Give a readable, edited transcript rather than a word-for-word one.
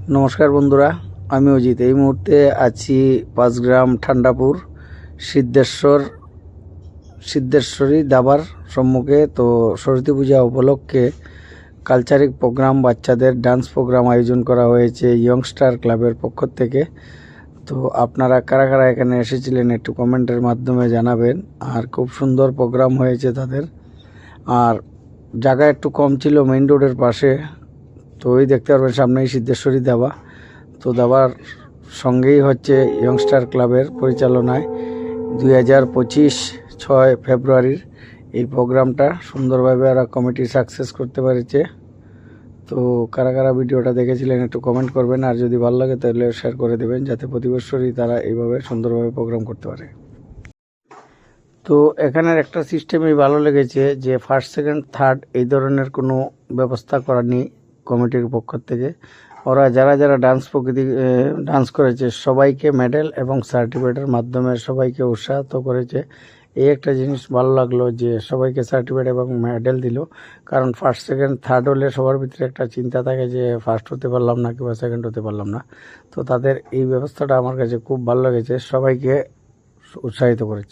নমস্কার বন্ধুরা, আমি অজিত। এই মুহূর্তে আছি পাঁচগ্রাম ঠান্ডাপুর সিদ্ধেশ্বরী দাবার সম্মুখে। তো সরস্বতী পূজা উপলক্ষে কালচারিক প্রোগ্রাম, বাচ্চাদের ডান্স প্রোগ্রাম আয়োজন করা হয়েছে ইয়ংস্টার ক্লাবের পক্ষ থেকে। তো আপনারা কারা কারা এখানে এসেছিলেন একটু কমেন্টের মাধ্যমে জানাবেন। আর খুব সুন্দর প্রোগ্রাম হয়েছে তাদের। আর জায়গা একটু কম ছিল মেইন রোডের পাশে। তো ওই দেখতে পারবেন সামনেই সিদ্ধেশ্বরী দাবা। তো দাবার সঙ্গেই হচ্ছে ইয়ংস্টার ক্লাবের পরিচালনায় 2025 6 ফেব্রুয়ারির এই প্রোগ্রামটা সুন্দরভাবে ওরা কমিটি সাকসেস করতে পেরেছে। তো কারা কারা ভিডিওটা দেখেছিলেন একটু কমেন্ট করবেন, আর যদি ভালো লাগে তাহলে শেয়ার করে দেবেন, যাতে প্রতি বছরই তারা এইভাবে সুন্দরভাবে প্রোগ্রাম করতে পারে। তো এখানের একটা সিস্টেমই ভালো লেগেছে যে ফার্স্ট সেকেন্ড থার্ড এই ধরনের কোনো ব্যবস্থা করেনি কমিটির পক্ষ থেকে। ওরা যারা যারা ডান্স করেছে সবাইকে মেডেল এবং সার্টিফিকেটের মাধ্যমে সবাইকে উৎসাহিত করেছে। এই একটা জিনিস ভালো লাগলো যে সবাইকে সার্টিফিকেট এবং মেডেল দিল। কারণ ফার্স্ট সেকেন্ড থার্ড হলে সবার ভিতরে একটা চিন্তা থাকে যে ফার্স্ট হতে পারলাম না কিংবা সেকেন্ড হতে পারলাম না। তো তাদের এই ব্যবস্থাটা আমার কাছে খুব ভালো লেগেছে, সবাইকে উৎসাহিত করেছে।